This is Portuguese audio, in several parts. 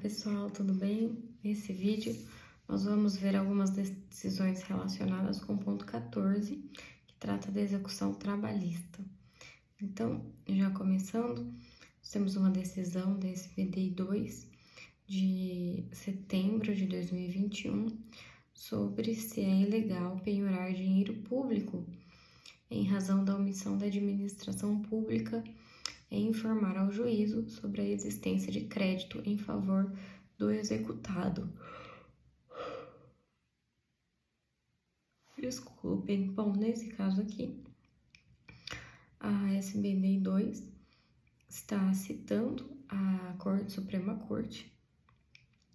pessoal, tudo bem? Nesse vídeo nós vamos ver algumas decisões relacionadas com o ponto 14, que trata da execução trabalhista. Então, já começando, temos uma decisão da SBDI 2 de setembro de 2021 sobre se é ilegal penhorar dinheiro público em razão da omissão da administração pública em informar ao juízo sobre a existência de crédito em favor do executado. Desculpem. Bom, nesse caso aqui, a SBDI 2 está citando a Suprema Corte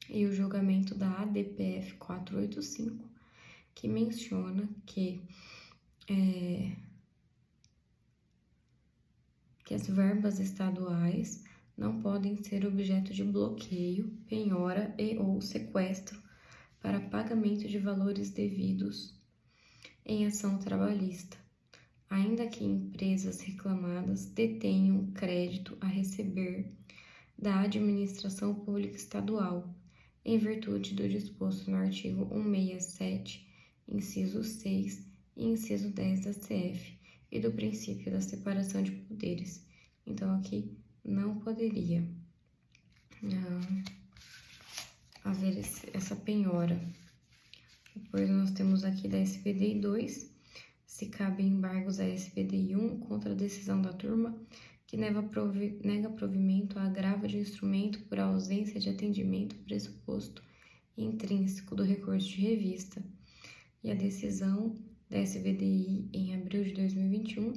e o julgamento da ADPF 485, que menciona que as verbas estaduais não podem ser objeto de bloqueio, penhora e ou sequestro para pagamento de valores devidos em ação trabalhista, ainda que empresas reclamadas detenham crédito a receber da administração pública estadual, em virtude do disposto no artigo 167, inciso 6 e inciso 10 da CF, e do princípio da separação de poderes. Então, aqui não poderia haver essa penhora. Depois, nós temos aqui da SBDI 2, se cabem embargos à SBDI 1 contra a decisão da turma que nega provimento a agravo de instrumento por ausência de atendimento pressuposto intrínseco do recurso de revista. E a decisão da SBDI em abril de 2021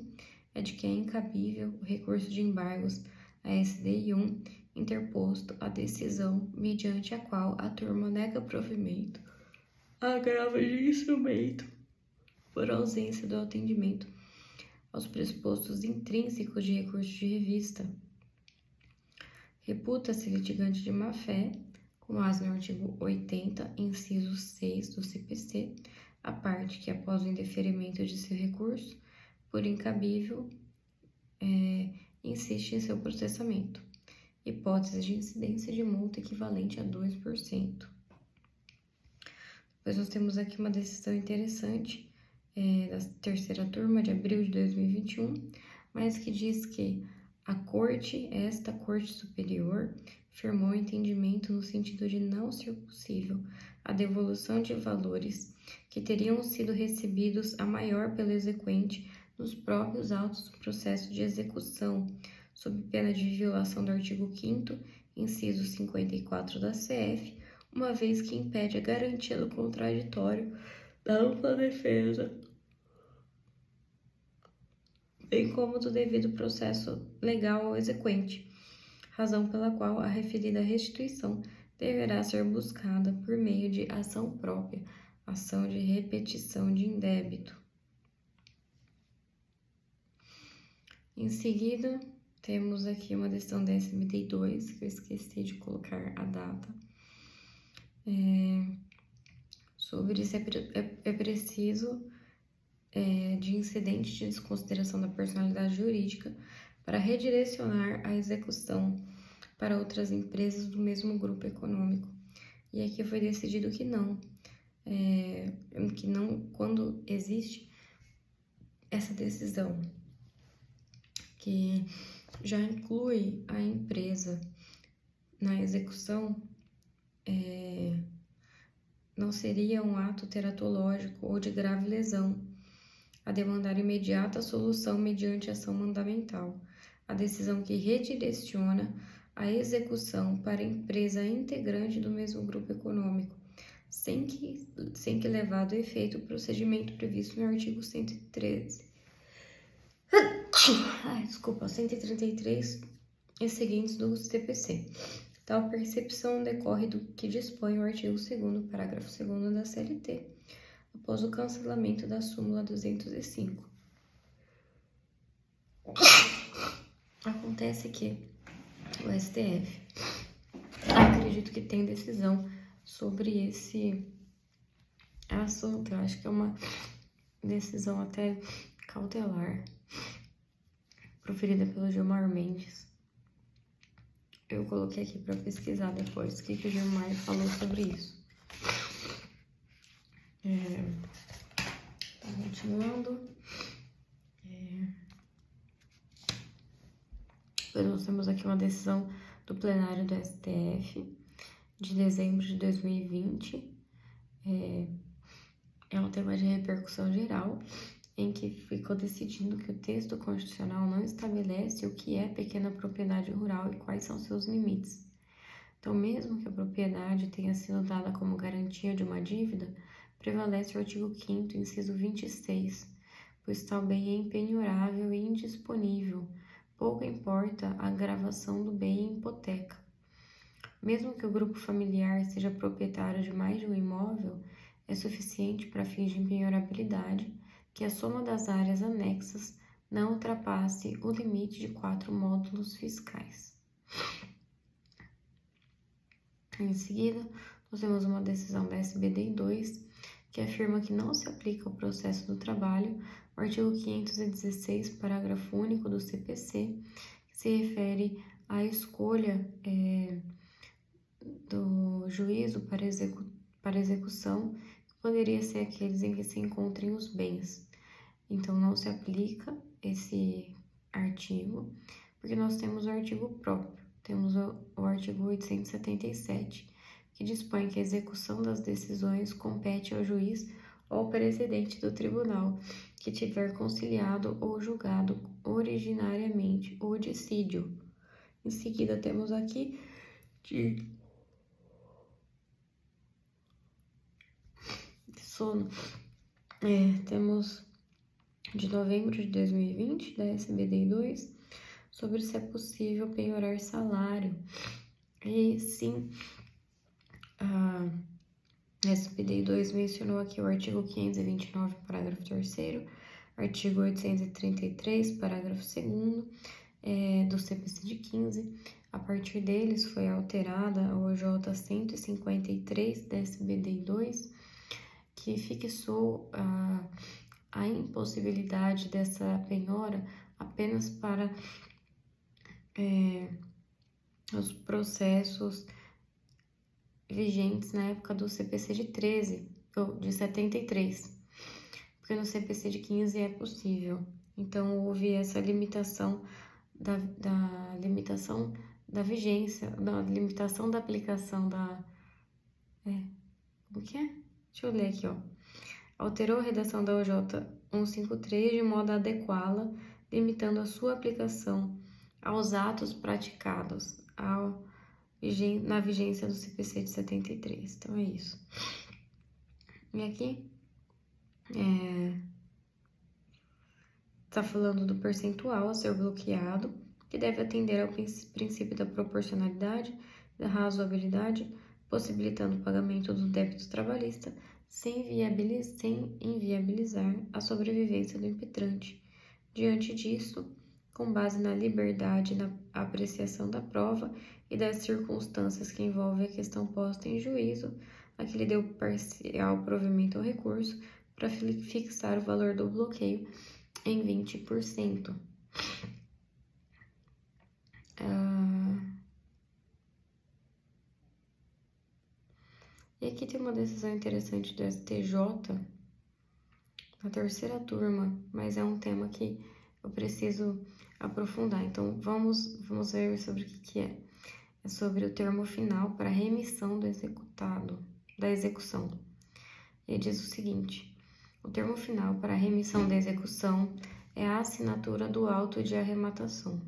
é de que é incabível o recurso de embargos à SDI 1 interposto à decisão mediante a qual a turma nega provimento a agravo de instrumento por ausência do atendimento aos pressupostos intrínsecos de recurso de revista. Reputa-se litigante de má-fé, com base no artigo 80, inciso 6 do CPC, a parte que, após o indeferimento de seu recurso, por incabível, insiste em seu processamento. Hipótese de incidência de multa equivalente a 2%. Depois nós temos aqui uma decisão interessante da terceira turma de abril de 2021, mas que diz que esta Corte Superior firmou entendimento no sentido de não ser possível a devolução de valores que teriam sido recebidos a maior pelo exequente nos próprios autos do processo de execução, sob pena de violação do artigo 5º, inciso 54 da CF, uma vez que impede a garantia do contraditório da ampla defesa, bem como do devido processo legal ao exequente, razão pela qual a referida restituição deverá ser buscada por meio de ação própria, ação de repetição de indébito. Em seguida, temos aqui uma decisão da SBDI 2, que eu esqueci de colocar a data, sobre se é preciso de incidente de desconsideração da personalidade jurídica para redirecionar a execução para outras empresas do mesmo grupo econômico. E aqui foi decidido que não, quando existe essa decisão, que já inclui a empresa na execução, não seria um ato teratológico ou de grave lesão a demandar imediata solução mediante ação mandamental. A decisão que redireciona a execução para a empresa integrante do mesmo grupo econômico, sem que levado a efeito o procedimento previsto no artigo 133 e seguintes do CPC. Tal percepção decorre do que dispõe o artigo 2º, parágrafo 2º da CLT, após o cancelamento da súmula 205. Acontece que o STF, acredito que tem decisão sobre esse assunto. Eu acho que é uma decisão até cautelar, proferida pelo Gilmar Mendes. eu coloquei aqui para pesquisar depois o que o Gilmar falou sobre isso. Tá continuando. Nós temos aqui uma decisão do plenário do STF de dezembro de 2020. É um tema de repercussão geral, em que ficou decidindo que o texto constitucional não estabelece o que é pequena propriedade rural e quais são seus limites. Então, mesmo que a propriedade tenha sido dada como garantia de uma dívida, prevalece o artigo 5º, inciso 26, pois tal bem é impenhorável e indisponível, pouco importa a gravação do bem em hipoteca. Mesmo que o grupo familiar seja proprietário de mais de um imóvel, é suficiente para fins de impenhorabilidade que a soma das áreas anexas não ultrapasse o limite de 4 módulos fiscais. Em seguida, nós temos uma decisão da SBDI 2, que afirma que não se aplica ao processo do trabalho o artigo 516, parágrafo único do CPC, que se refere à escolha do juízo para execução, que poderia ser aqueles em que se encontrem os bens. Então, não se aplica esse artigo, porque nós temos o artigo próprio. Temos o artigo 877, que dispõe que a execução das decisões compete ao juiz ou ao presidente do tribunal que tiver conciliado ou julgado originariamente o dissídio. Em seguida, temos aqui de sono. Temos de novembro de 2020, da SBDI 2, sobre se é possível penhorar salário. E sim, a SBDI 2 mencionou aqui o artigo 529, parágrafo 3º, artigo 833, parágrafo 2º, do CPC de 15. A partir deles foi alterada a OJ 153 da SBDI 2, que fixou a impossibilidade dessa penhora apenas para os processos vigentes na época do CPC de 13, ou de 73, porque no CPC de 15 é possível. Então, houve essa limitação da limitação da vigência, da limitação da aplicação da... Como que é? Deixa eu ler aqui, ó. Alterou a redação da OJ 153 de modo a adequá-la, limitando a sua aplicação aos atos praticados na vigência do CPC de 73. Então, é isso. E aqui, está falando do percentual a ser bloqueado, que deve atender ao princípio da proporcionalidade, da razoabilidade, possibilitando o pagamento do débito trabalhista, sem inviabilizar a sobrevivência do impetrante. Diante disso, com base na liberdade na apreciação da prova e das circunstâncias que envolvem a questão posta em juízo, a que lhe deu parcial provimento ao recurso, para fixar o valor do bloqueio em 20%. E aqui tem uma decisão interessante do STJ, na terceira turma, mas é um tema que eu preciso aprofundar. Então, vamos ver sobre o que é. É sobre o termo final para remissão da execução. Ele diz o seguinte: o termo final para a remissão da execução é a assinatura do auto de arrematação.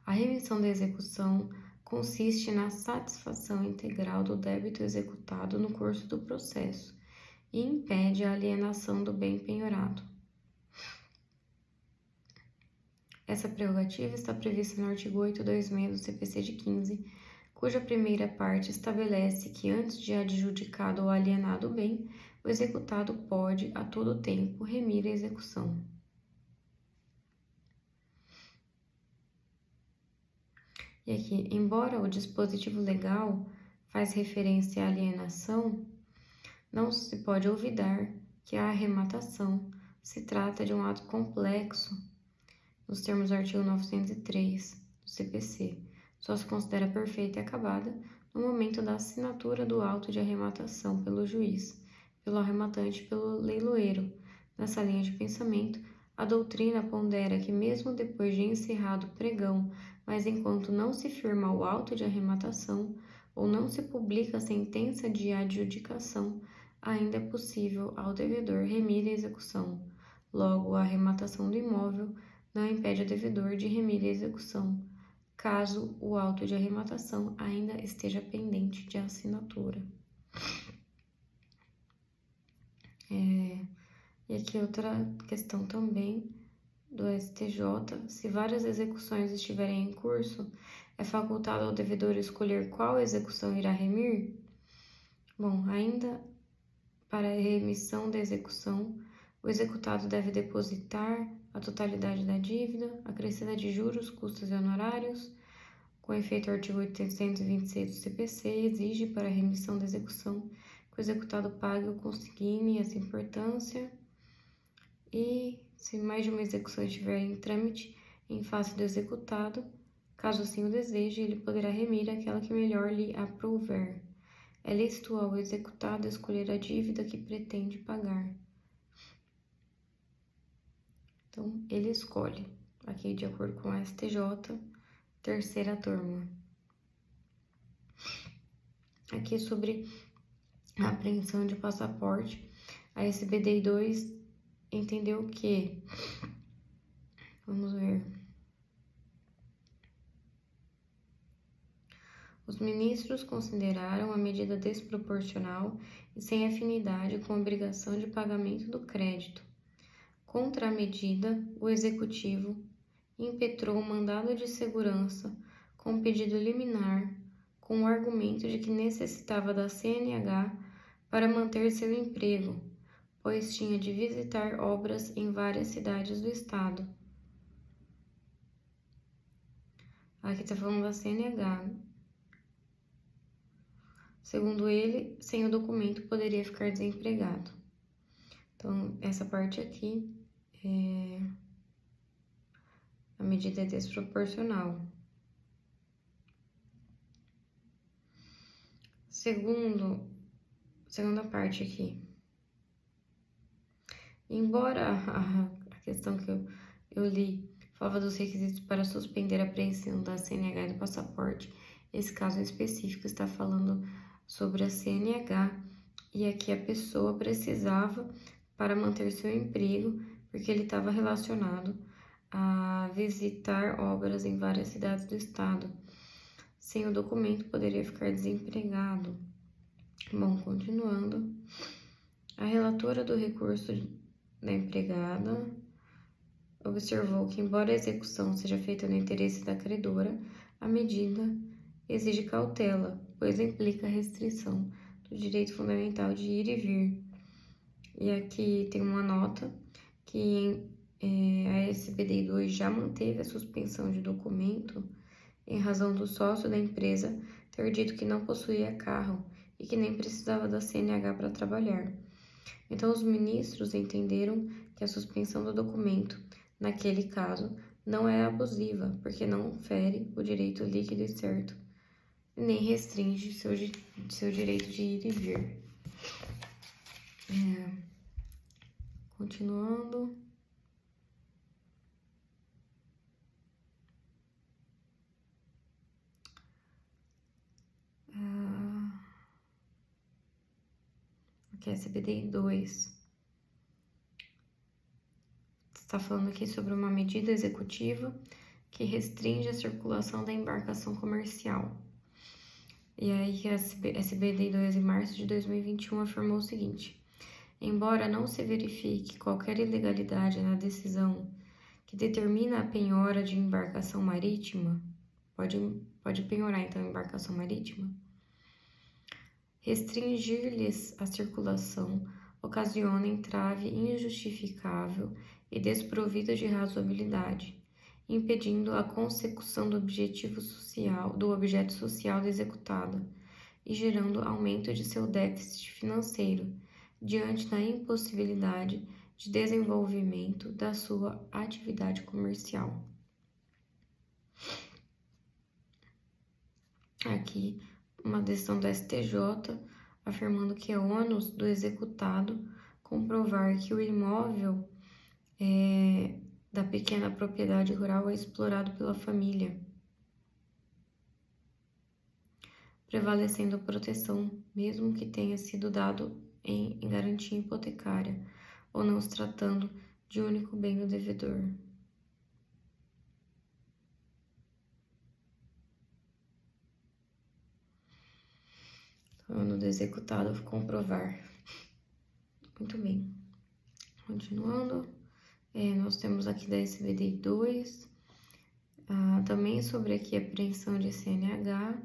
A remissão da execução consiste na satisfação integral do débito executado no curso do processo e impede a alienação do bem penhorado. Essa prerrogativa está prevista no artigo 826 do CPC de 15, cuja primeira parte estabelece que antes de adjudicado ou alienado o bem, o executado pode, a todo tempo, remir a execução. E aqui, embora o dispositivo legal faz referência à alienação, não se pode olvidar que a arrematação se trata de um ato complexo, nos termos do artigo 903 do CPC, só se considera perfeita e acabada no momento da assinatura do auto de arrematação pelo juiz, pelo arrematante e pelo leiloeiro. Nessa linha de pensamento, a doutrina pondera que mesmo depois de encerrado o pregão, mas enquanto não se firma o auto de arrematação ou não se publica a sentença de adjudicação, ainda é possível ao devedor remir a execução. Logo, a arrematação do imóvel não impede o devedor de remir a execução, caso o auto de arrematação ainda esteja pendente de assinatura. E aqui outra questão também do STJ: se várias execuções estiverem em curso, é facultado ao devedor escolher qual execução irá remir? Bom, ainda para a remissão da execução, o executado deve depositar a totalidade da dívida, acrescida de juros, custos e honorários. Com efeito, o artigo 826 do CPC exige para a remissão da execução que o executado pague o consigne essa importância. E se mais de uma execução estiver em trâmite em face do executado, caso assim o deseje, ele poderá remir aquela que melhor lhe aprouver. É lícito ao executado escolher a dívida que pretende pagar. Então, ele escolhe, aqui de acordo com a STJ, terceira turma. Aqui sobre a apreensão de passaporte, a SBDI 2 entendeu que, vamos ver, os ministros consideraram a medida desproporcional e sem afinidade com a obrigação de pagamento do crédito. Contra a medida, o Executivo impetrou o mandado de segurança com pedido liminar, com o argumento de que necessitava da CNH para manter seu emprego, pois tinha de visitar obras em várias cidades do estado. Aqui está falando da CNH. Segundo ele, sem o documento poderia ficar desempregado. Então, essa parte aqui, a medida é desproporcional. Segunda parte aqui. Embora a questão que eu li falava dos requisitos para suspender a apreensão da CNH e do passaporte, esse caso específico está falando sobre a CNH, e aqui a pessoa precisava para manter seu emprego, porque ele estava relacionado a visitar obras em várias cidades do estado. Sem o documento, poderia ficar desempregado. Bom, continuando. A relatora do recurso da empregada observou que, embora a execução seja feita no interesse da credora, a medida exige cautela, pois implica restrição do direito fundamental de ir e vir. E aqui tem uma nota que a SBDI 2 já manteve a suspensão de documento em razão do sócio da empresa ter dito que não possuía carro e que nem precisava da CNH para trabalhar. Então, os ministros entenderam que a suspensão do documento, naquele caso, não é abusiva, porque não fere o direito líquido e certo, nem restringe seu direito de ir e vir. Continuando. Aqui é SBDI 2. Está falando aqui sobre uma medida executiva que restringe a circulação da embarcação comercial. E aí a SBDI 2, em março de 2021, afirmou o seguinte: embora não se verifique qualquer ilegalidade na decisão que determina a penhora de embarcação marítima, pode penhorar então a embarcação marítima, restringir-lhes a circulação ocasiona entrave injustificável e desprovida de razoabilidade, impedindo a consecução do objeto social da executada e gerando aumento de seu déficit financeiro diante da impossibilidade de desenvolvimento da sua atividade comercial. aqui uma decisão do STJ afirmando que é ônus do executado comprovar que o imóvel da pequena propriedade rural é explorado pela família, prevalecendo a proteção, mesmo que tenha sido dado em garantia hipotecária, ou não se tratando de único bem do devedor. Ano do executado comprovar. Muito bem. Continuando, nós temos aqui da SVD 2, também sobre aqui a apreensão de CNH.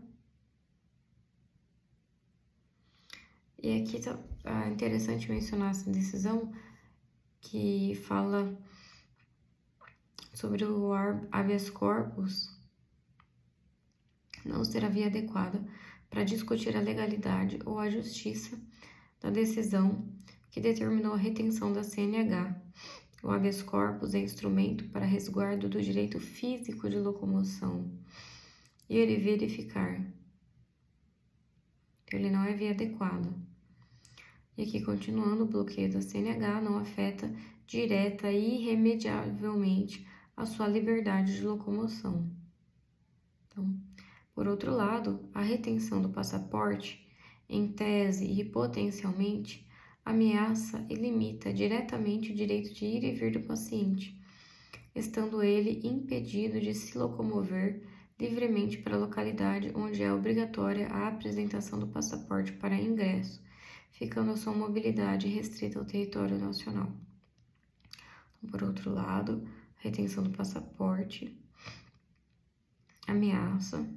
E aqui tá interessante mencionar essa decisão que fala sobre o habeas corpus não ser a via adequada para discutir a legalidade ou a justiça da decisão que determinou a retenção da CNH. O habeas corpus é instrumento para resguardo do direito físico de locomoção e ele verificar. Então, ele não é via adequada. E aqui, continuando, o bloqueio da CNH não afeta direta e irremediavelmente a sua liberdade de locomoção. Então, por outro lado, a retenção do passaporte, em tese e potencialmente, ameaça e limita diretamente o direito de ir e vir do paciente, estando ele impedido de se locomover livremente para a localidade onde é obrigatória a apresentação do passaporte para ingresso, ficando a sua mobilidade restrita ao território nacional. Por outro lado, a retenção do passaporte ameaça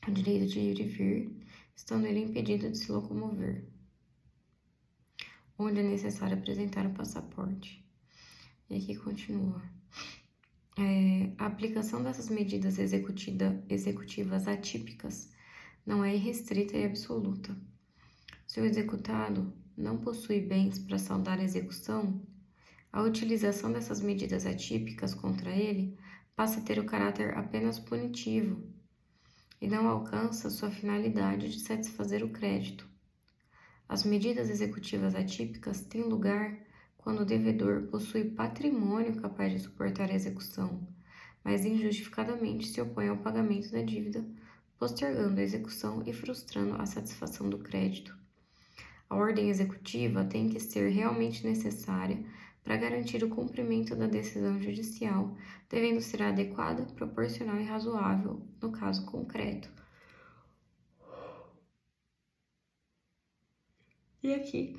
o direito de ir e vir, estando ele impedido de se locomover, onde é necessário apresentar o passaporte. E aqui continua. A aplicação dessas medidas executivas atípicas não é irrestrita e absoluta. Se o executado não possui bens para saldar a execução, a utilização dessas medidas atípicas contra ele passa a ter o caráter apenas punitivo e não alcança sua finalidade de satisfazer o crédito. As medidas executivas atípicas têm lugar quando o devedor possui patrimônio capaz de suportar a execução, mas injustificadamente se opõe ao pagamento da dívida, postergando a execução e frustrando a satisfação do crédito. A ordem executiva tem que ser realmente necessária para garantir o cumprimento da decisão judicial, devendo ser adequada, proporcional e razoável no caso concreto. E aqui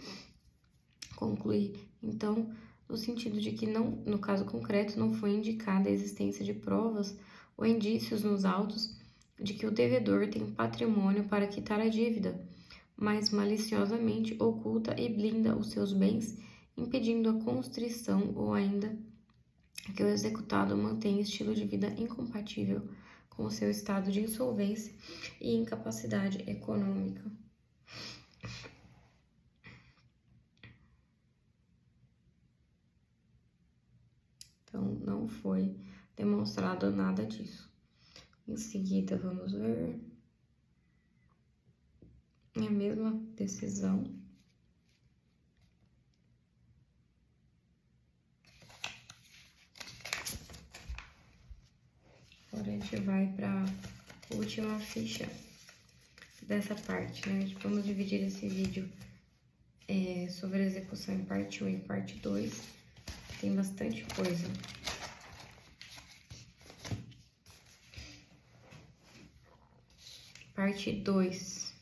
conclui, então, no sentido de que não, no caso concreto não foi indicada a existência de provas ou indícios nos autos de que o devedor tem patrimônio para quitar a dívida, mas maliciosamente oculta e blinda os seus bens, impedindo a constrição ou ainda que o executado mantenha estilo de vida incompatível com o seu estado de insolvência e incapacidade econômica. Então, não foi demonstrado nada disso. Em seguida, vamos ver a mesma decisão. Agora a gente vai para a última ficha dessa parte, né? Vamos dividir esse vídeo sobre a execução em parte 1 e parte 2. Tem bastante coisa. Parte 2.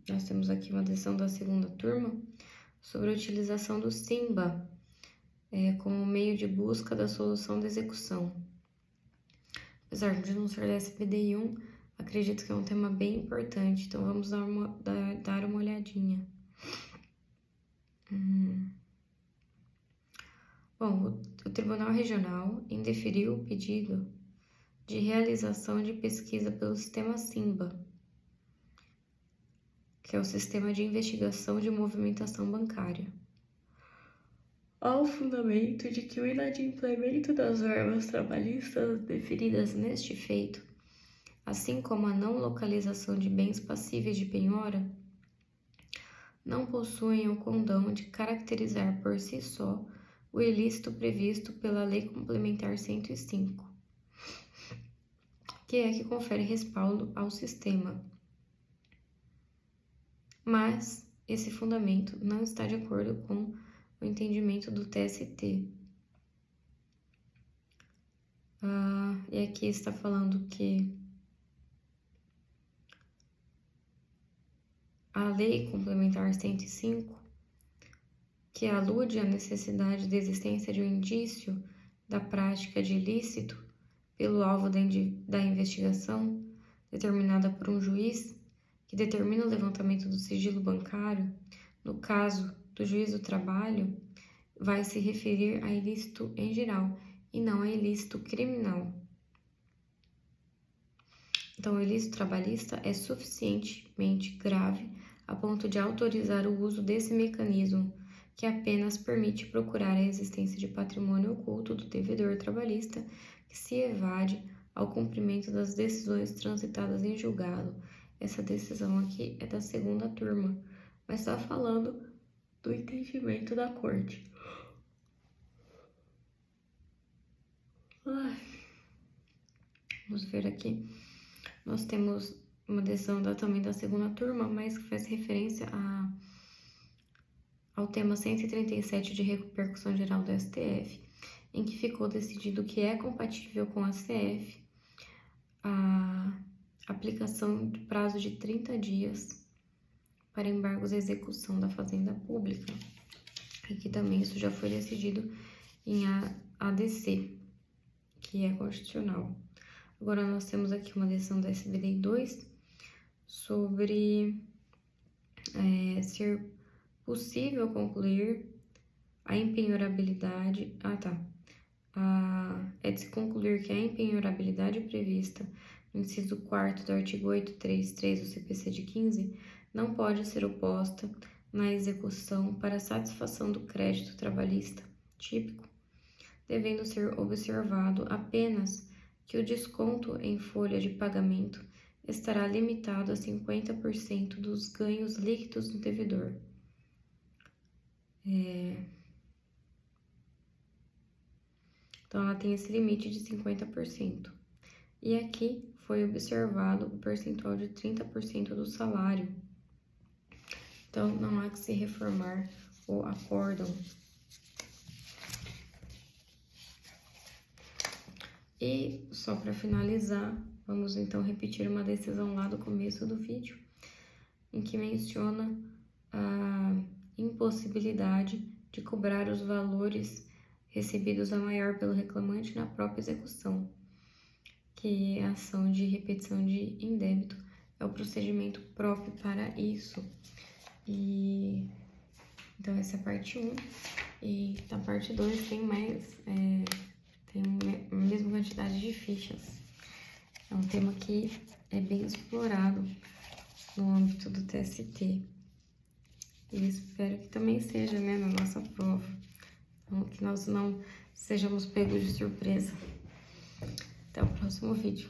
Nós temos aqui uma decisão da segunda turma sobre a utilização do SIMBA como meio de busca da solução da execução. Apesar de não ser da SPDI 1, acredito que é um tema bem importante, então vamos dar uma olhadinha. Bom, o Tribunal Regional indeferiu o pedido de realização de pesquisa pelo sistema SIMBA, que é o Sistema de Investigação de Movimentação Bancária, ao fundamento de que o inadimplemento das verbas trabalhistas deferidas neste feito assim como a não localização de bens passíveis de penhora, não possuem o condão de caracterizar por si só o ilícito previsto pela Lei Complementar 105, que é que confere respaldo ao sistema. Mas esse fundamento não está de acordo com o entendimento do TST. E aqui está falando que a Lei Complementar 105, que alude à necessidade da existência de um indício da prática de ilícito pelo alvo da investigação, determinada por um juiz, que determina o levantamento do sigilo bancário, no caso do juiz do trabalho, vai se referir a ilícito em geral e não a ilícito criminal. Então, o ilícito trabalhista é suficientemente grave a ponto de autorizar o uso desse mecanismo, que apenas permite procurar a existência de patrimônio oculto do devedor trabalhista que se evade ao cumprimento das decisões transitadas em julgado. Essa decisão aqui é da segunda turma, mas está falando do entendimento da corte. Vamos ver aqui. Nós temos uma decisão também da segunda turma, mas que faz referência ao tema 137 de repercussão geral do STF, em que ficou decidido que é compatível com a CF a aplicação de prazo de 30 dias para embargos à execução da Fazenda Pública. Aqui também isso já foi decidido em ADC, que é constitucional. Agora nós temos aqui uma decisão da SBDI 2 sobre ser possível concluir a empenhorabilidade. É de se concluir que a empenhorabilidade prevista no inciso 4º do artigo 833 do CPC de 15 não pode ser oposta na execução para satisfação do crédito trabalhista típico, devendo ser observado apenas que o desconto em folha de pagamento estará limitado a 50% dos ganhos líquidos do devedor. Então, ela tem esse limite de 50%. E aqui foi observado o percentual de 30% do salário. Então, não há que se reformar o acórdão. E, só para finalizar, vamos então repetir uma decisão lá do começo do vídeo, em que menciona a impossibilidade de cobrar os valores recebidos a maior pelo reclamante na própria execução, que a ação de repetição de indébito é o procedimento próprio para isso. E então essa é a parte 1, e na parte 2 tem mais, tem a mesma quantidade de fichas. É um tema que é bem explorado no âmbito do TST. E espero que também seja, né, na nossa prova. Então, que nós não sejamos pegos de surpresa. Até o próximo vídeo.